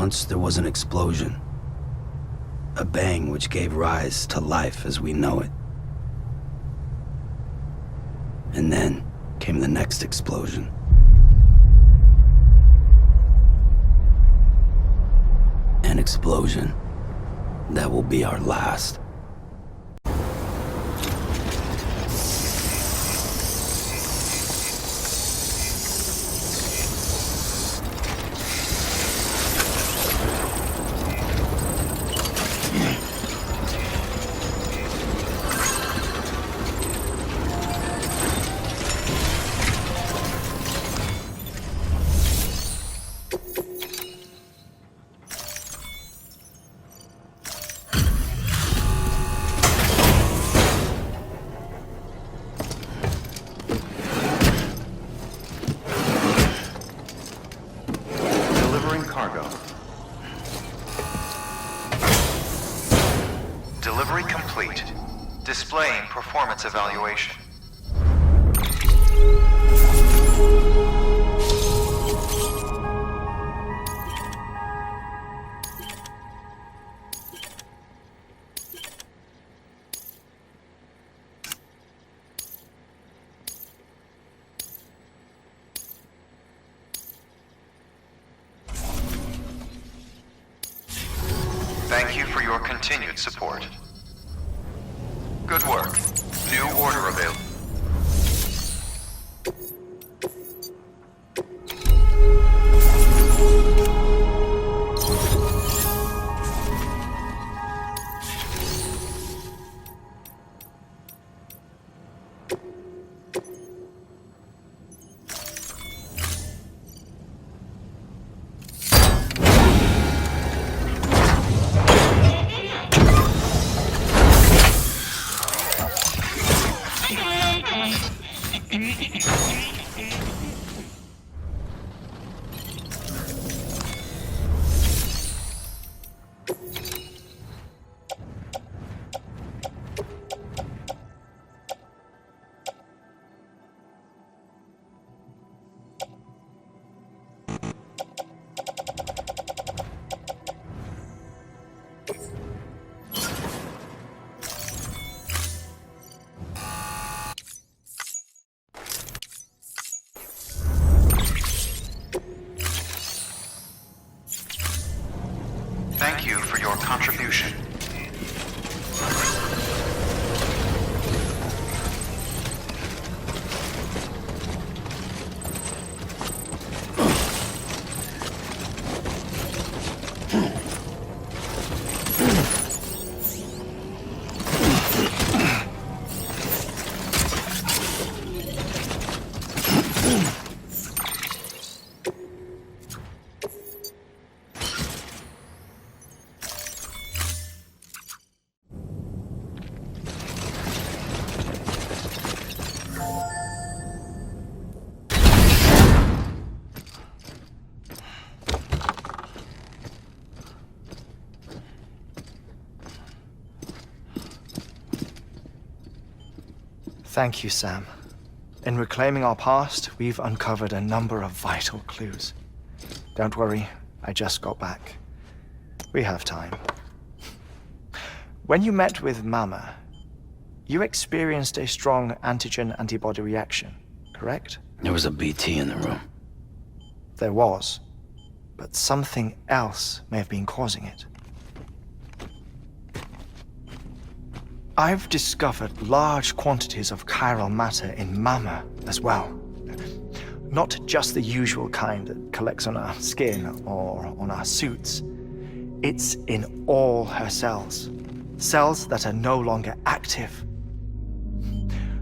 Once there was an explosion. A bang which gave rise to life as we know it. And then came the next explosion. An explosion that will be our last. Delivery complete. Displaying performance evaluation. Thank you for your continued support. Good work. New order available. Thank you for your contribution. Thank you, Sam. In reclaiming our past, we've uncovered a number of vital clues. Don't worry, I just got back. We have time. When you met with Mama, you experienced a strong antigen-antibody reaction, correct? There was a BT in the room. There was, but something else may have been causing it. I've discovered large quantities of chiral matter in Mama as well. Not just the usual kind that collects on our skin or on our suits. It's in all her cells. Cells that are no longer active.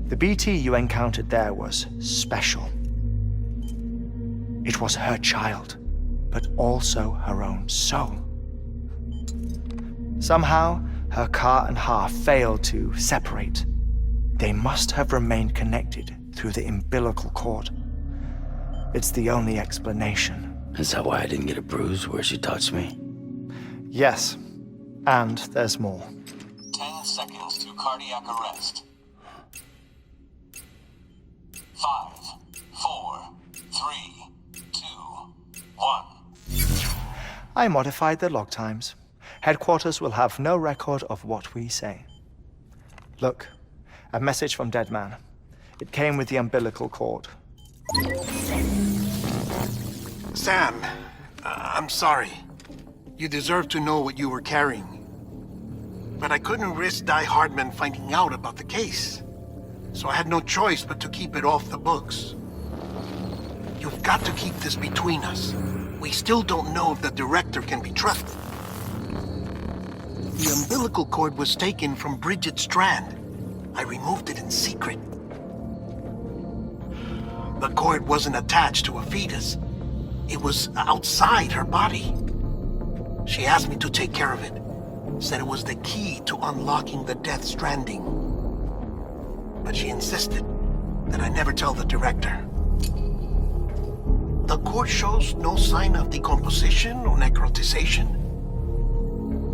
The BT you encountered there was special. It was her child, but also her own soul. Somehow, her car and half failed to separate. They must have remained connected through the umbilical cord. It's the only explanation. Is that why I didn't get a bruise where she touched me? Yes, and there's more. 10 seconds to cardiac arrest. 5, 4, 3, 2, 1. I modified the log times. Headquarters will have no record of what we say. Look, a message from Dead Man. It came with the umbilical cord. Sam, I'm sorry. You deserve to know what you were carrying. But I couldn't risk Die Hardman finding out about the case. So I had no choice but to keep it off the books. You've got to keep this between us. We still don't know if the director can be trusted. The umbilical cord was taken from Bridget Strand. I removed it in secret. The cord wasn't attached to a fetus. It was outside her body. She asked me to take care of it. Said it was the key to unlocking the Death Stranding. But she insisted that I never tell the director. The cord shows no sign of decomposition or necrotization.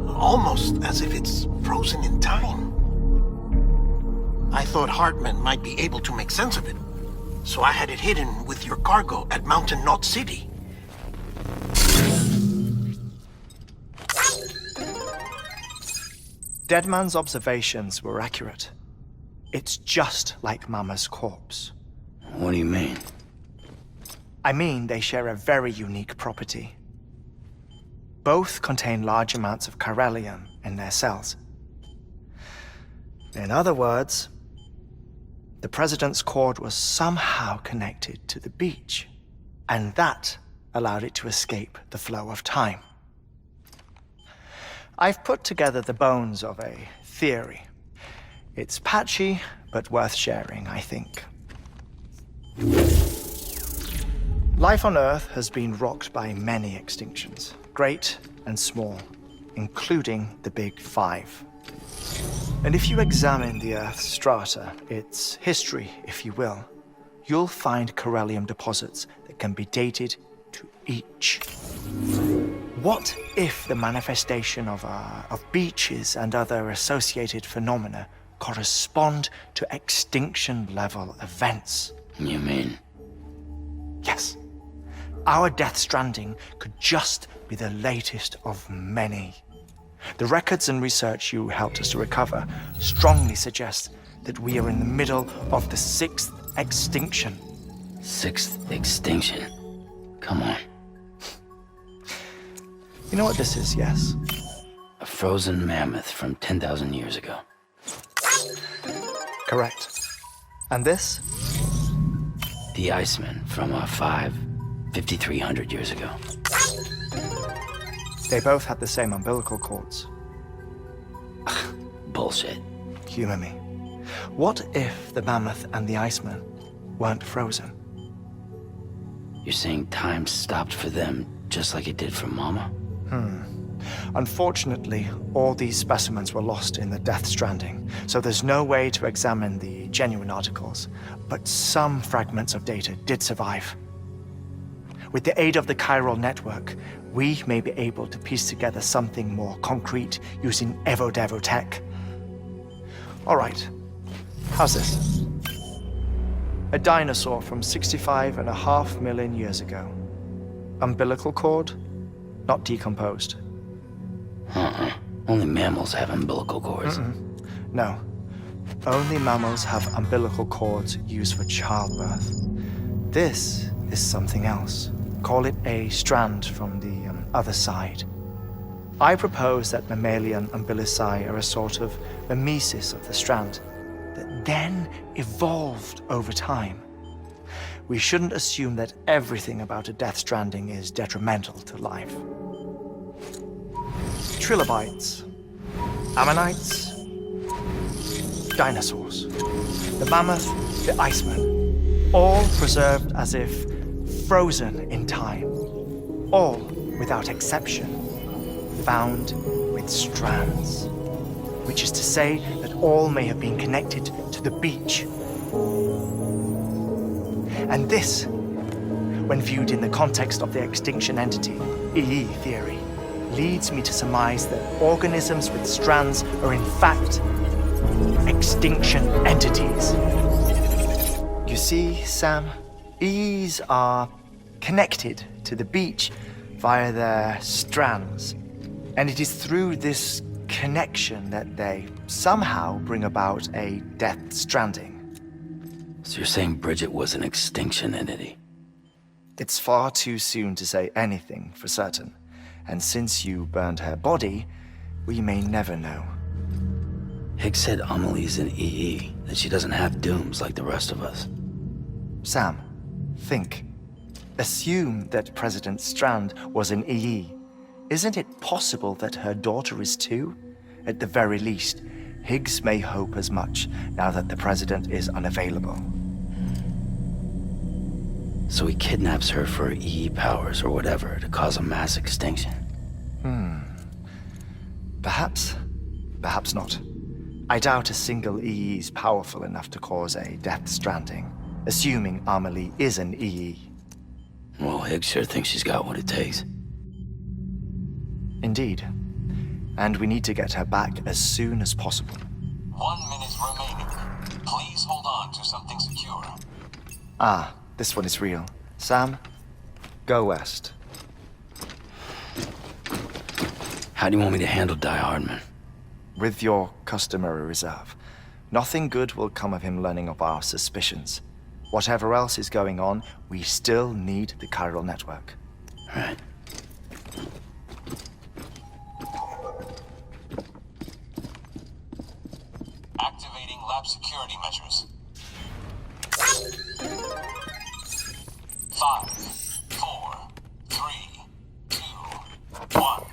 Almost as if it's frozen in time. I thought Hartman might be able to make sense of it, so I had it hidden with your cargo at Mountain Knot City. Deadman's observations were accurate. It's just like Mama's corpse. What do you mean? I mean, they share a very unique property. Both contain large amounts of chiralium in their cells. In other words, the President's cord was somehow connected to the beach, and that allowed it to escape the flow of time. I've put together the bones of a theory. It's patchy, but worth sharing, I think. Life on Earth has been rocked by many extinctions, great and small, including the Big Five. And if you examine the Earth's strata, its history, if you will, you'll find chiralium deposits that can be dated to each. What if the manifestation of beaches and other associated phenomena correspond to extinction-level events? You mean? Yes. Our Death Stranding could just be the latest of many. The records and research you helped us to recover strongly suggest that we are in the middle of the 6th extinction. 6th extinction? Come on. You know what this is, yes? A frozen mammoth from 10,000 years ago. Correct. And this? The Iceman from 5,300 years ago. They both had the same umbilical cords. Bullshit. Humor me. What if the mammoth and the Iceman weren't frozen? You're saying time stopped for them just like it did for Mama? Unfortunately, all these specimens were lost in the Death Stranding, so there's no way to examine the genuine articles, but some fragments of data did survive. With the aid of the chiral network, we may be able to piece together something more concrete using Evo-Devo tech. All right, how's this? A dinosaur from 65.5 million years ago. Umbilical cord, not decomposed. Only mammals have umbilical cords. No, only mammals have umbilical cords used for childbirth. This is something else. Call it a strand from the other side. I propose that mammalian umbilici are a sort of mimesis of the strand that then evolved over time. We shouldn't assume that everything about a Death Stranding is detrimental to life. Trilobites, ammonites, dinosaurs, the mammoth, the Iceman, all preserved as if frozen in time, all without exception, found with strands, which is to say that all may have been connected to the beach. And this, when viewed in the context of the extinction entity, EE theory, leads me to surmise that organisms with strands are in fact extinction entities. You see, Sam, EEs are connected to the beach via their strands. And it is through this connection that they somehow bring about a Death Stranding. So you're saying Bridget was an extinction entity? It's far too soon to say anything for certain. And since you burned her body, we may never know. Higgs said Amelie's an EE, that she doesn't have dooms like the rest of us. Sam, think. Assume that President Strand was an EE. Isn't it possible that her daughter is too? At the very least, Higgs may hope as much now that the president is unavailable. So he kidnaps her for EE powers or whatever to cause a mass extinction. Perhaps. Perhaps not. I doubt a single EE is powerful enough to cause a Death Stranding, assuming Amelie is an EE. Well, Higgs sure thinks she's got what it takes. Indeed. And we need to get her back as soon as possible. 1 minute remaining. Please hold on to something secure. Ah, this one is real. Sam, go west. How do you want me to handle Die Hardman? With your customary reserve. Nothing good will come of him learning of our suspicions. Whatever else is going on, we still need the chiral network. Right. Activating lab security measures. 5, 4, 3, 2, 1.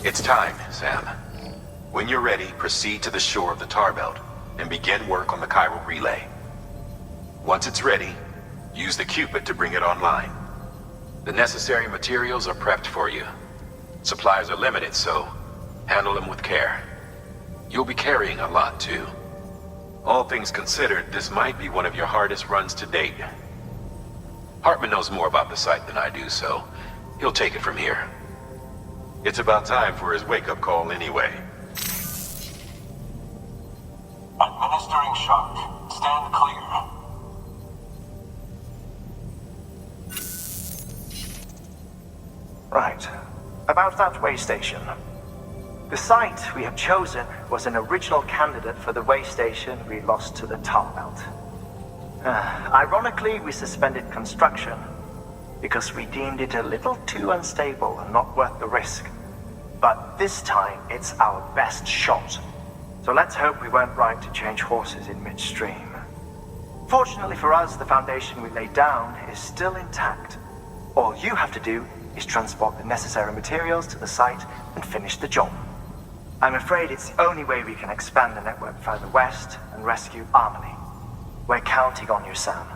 It's time, Sam. When you're ready, proceed to the shore of the tar belt and begin work on the chiral relay. Once it's ready, use the Cupid to bring it online. The necessary materials are prepped for you. Supplies are limited, so handle them with care. You'll be carrying a lot, too. All things considered, this might be one of your hardest runs to date. Hartman knows more about the site than I do, so he'll take it from here. It's about time for his wake-up call anyway. Administering shock. Stand clear. Right. About that way station. The site we have chosen was an original candidate for the way station we lost to the tar belt. Ironically, we suspended construction because we deemed it a little too unstable and not worth the risk. But this time, it's our best shot. So let's hope we weren't right to change horses in midstream. Fortunately for us, the foundation we laid down is still intact. All you have to do is transport the necessary materials to the site and finish the job. I'm afraid it's the only way we can expand the network further west and rescue Amelie. We're counting on you, Sam.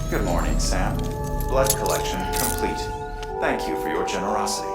Good morning, Sam. Blood collection complete. Thank you for your generosity.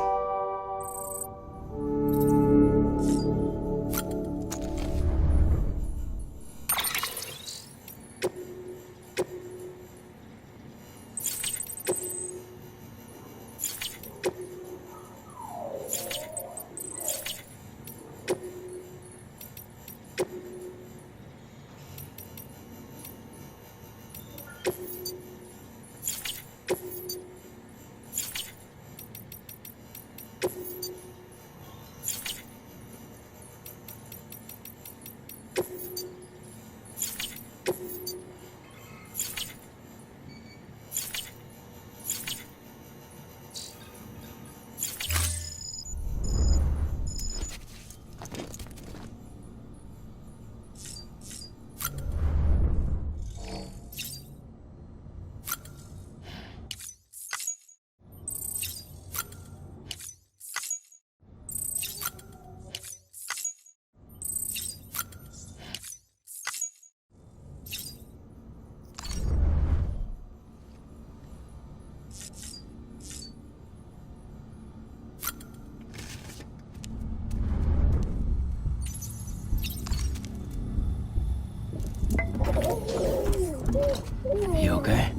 You okay?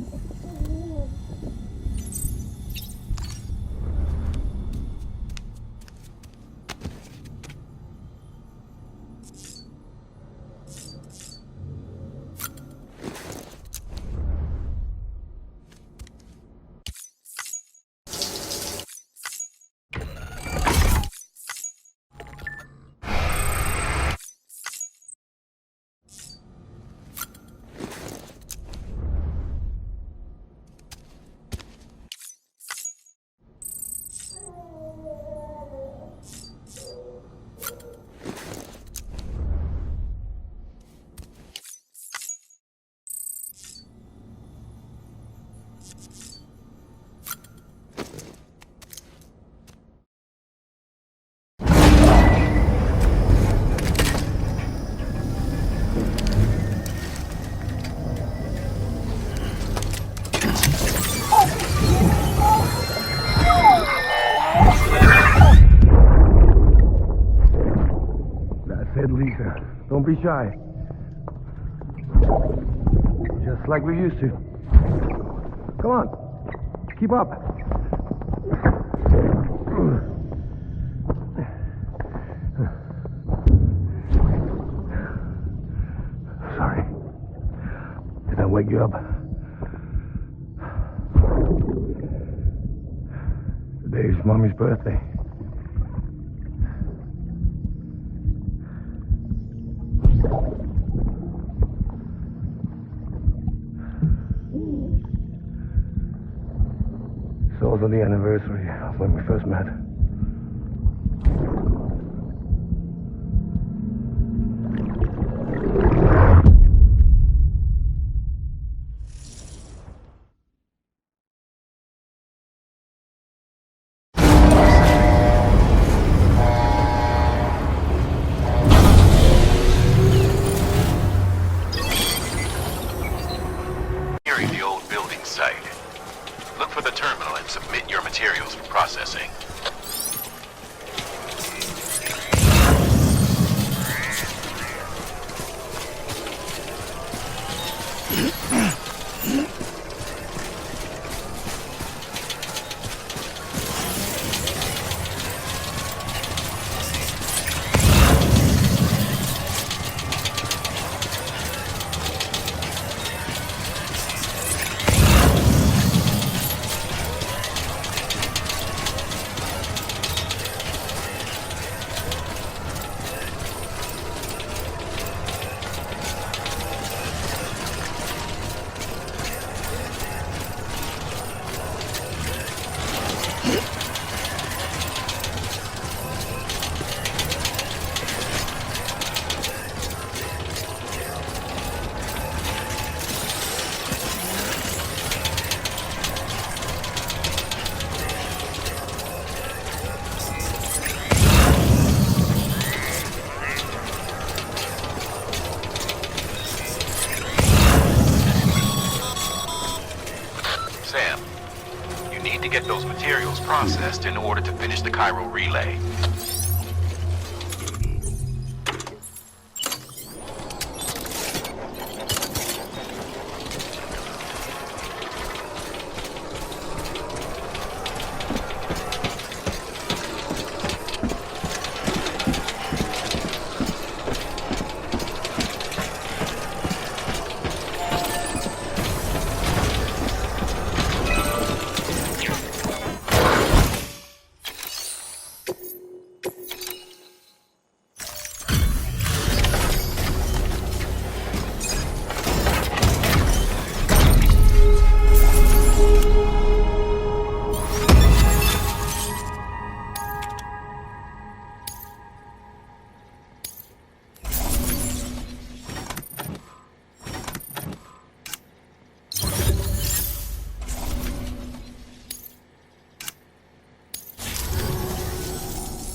Lisa, don't be shy. Just like we used to. Come on, keep up. Sorry. Did I wake you up? Today's Mommy's birthday. It's also the anniversary of when we first met. Nearing the old building site. Look for the terminal and submit your materials for processing. to get those materials processed in order to finish the Cairo relay.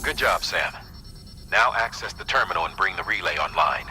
Good job, Sam. Now access the terminal and bring the relay online.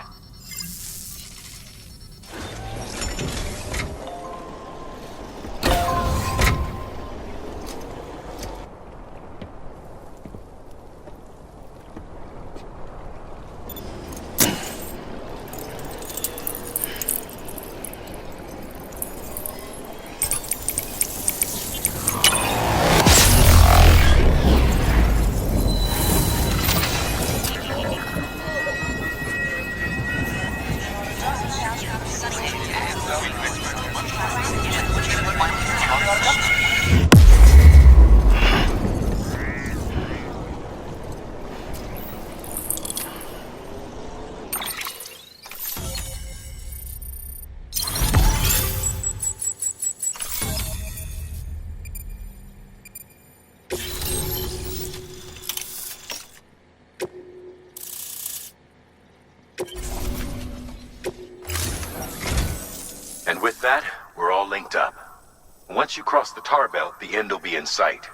And with that, we're all linked up. Once you cross the tar belt, the end will be in sight.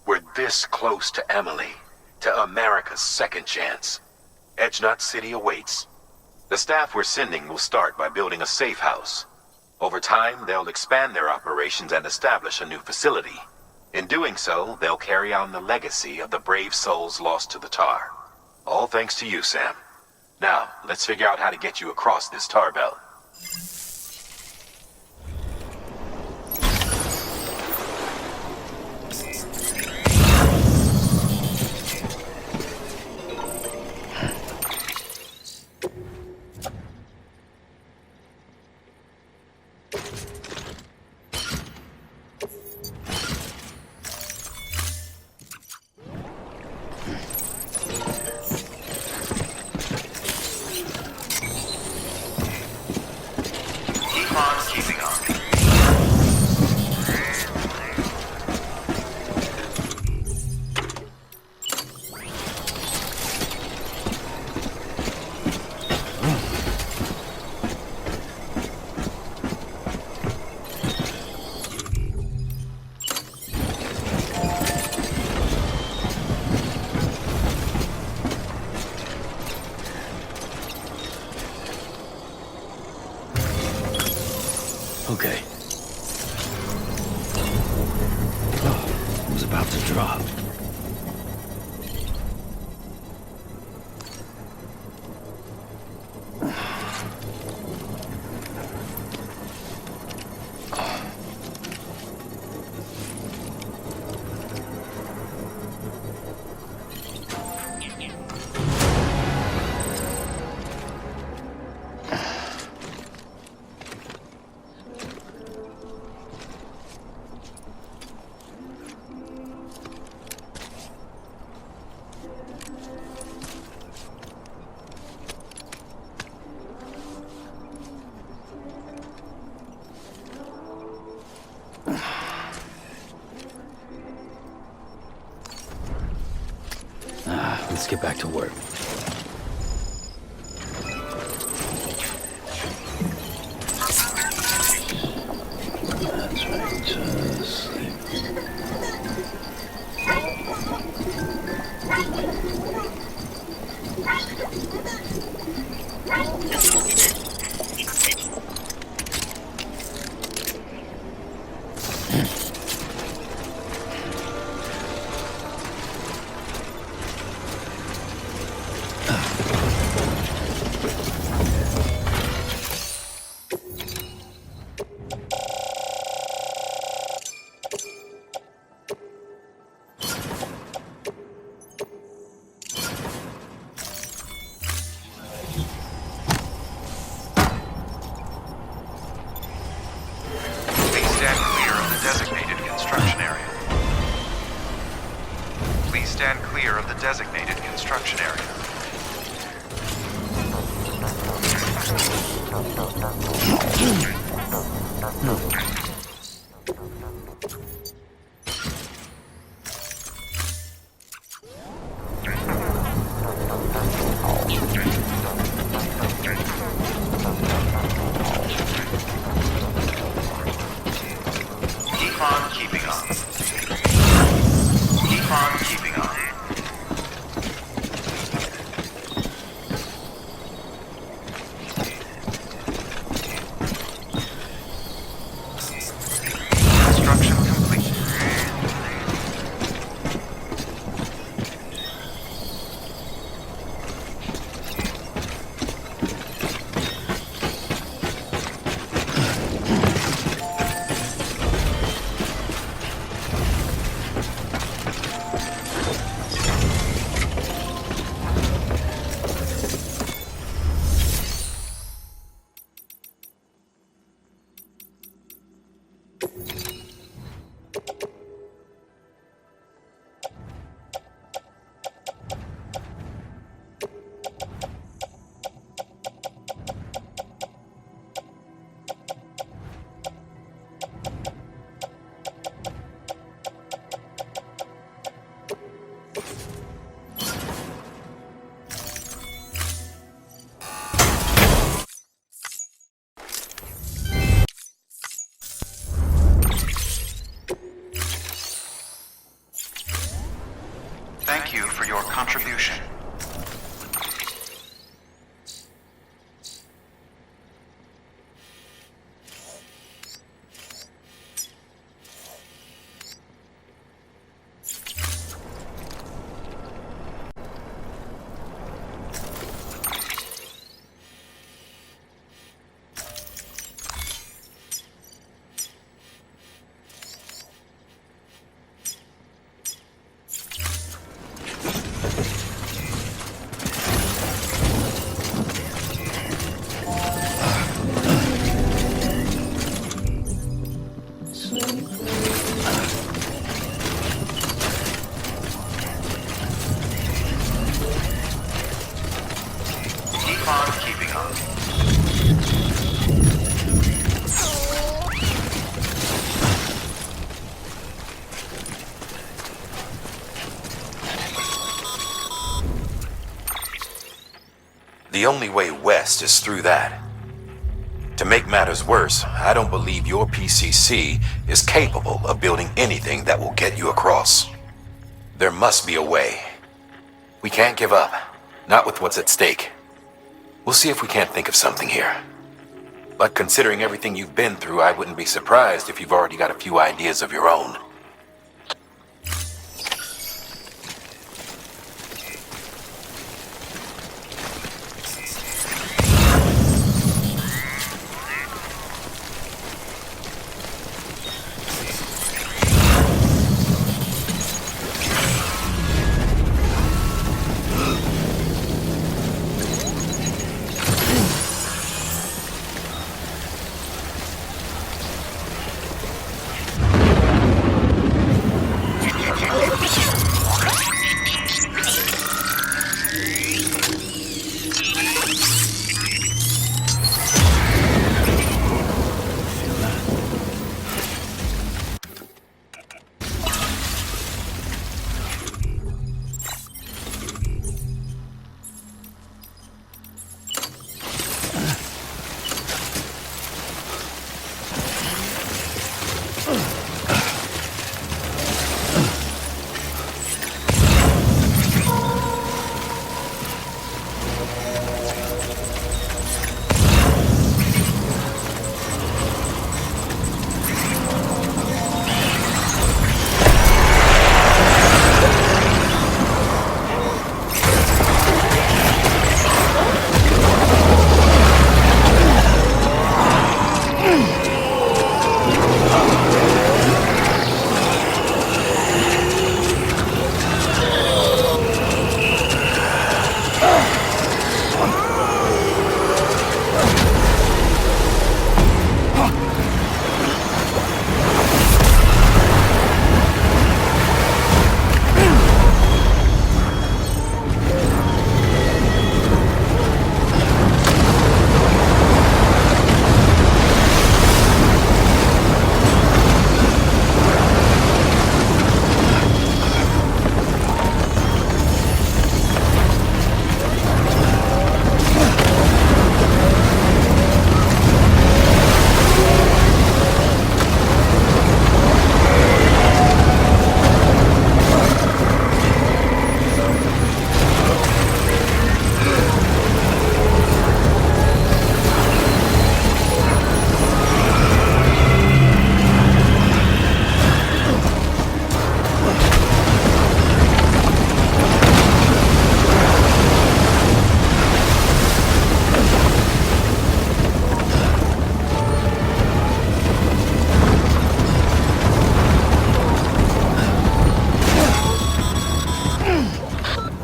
We're this close to Emily, to America's second chance. Edgenut City awaits. The staff we're sending will start by building a safe house. Over time, they'll expand their operations and establish a new facility. In doing so, they'll carry on the legacy of the brave souls lost to the tar. All thanks to you, Sam. Now, let's figure out how to get you across this tar belt. Keeping on. Okay. Oh, I was about to drop. Let's get back to work. That's right, just sleep. stand clear of the designated construction area. Keep on keeping on. Keep on keeping on. Construction complete. Thank you for your contribution. Keep on keeping on. The only way west is through that. To make matters worse, I don't believe your PCC is capable of building anything that will get you across. There must be a way. We can't give up, not with what's at stake. We'll see if we can't think of something here. But considering everything you've been through, I wouldn't be surprised if you've already got a few ideas of your own.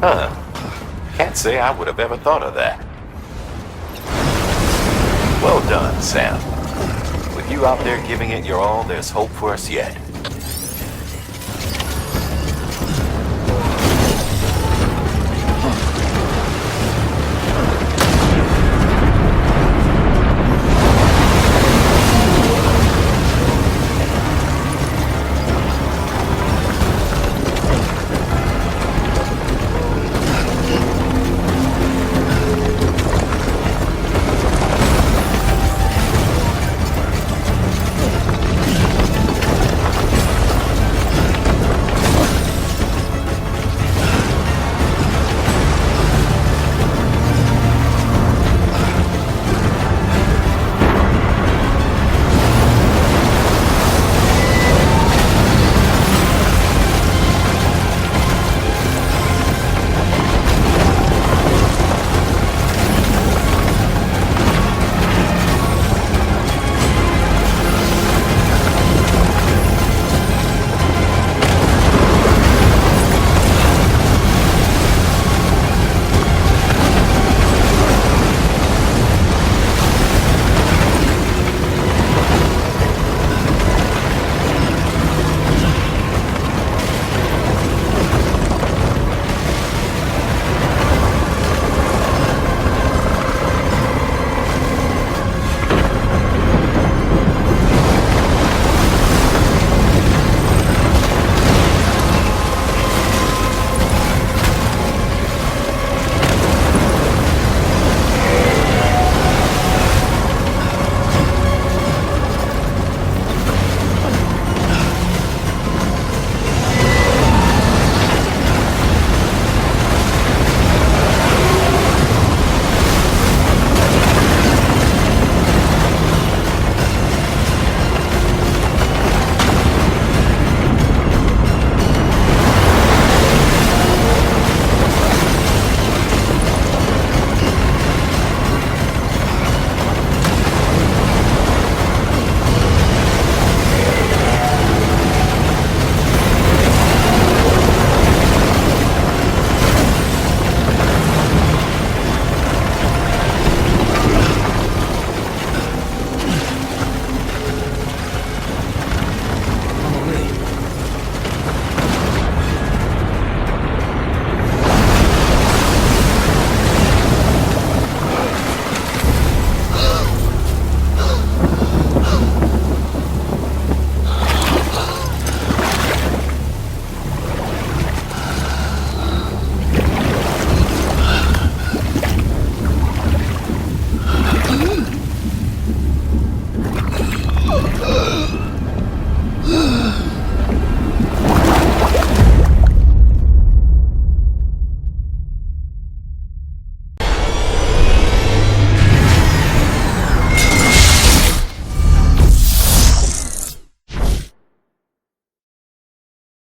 Huh. Can't say I would have ever thought of that. Well done, Sam. With you out there giving it your all, there's hope for us yet.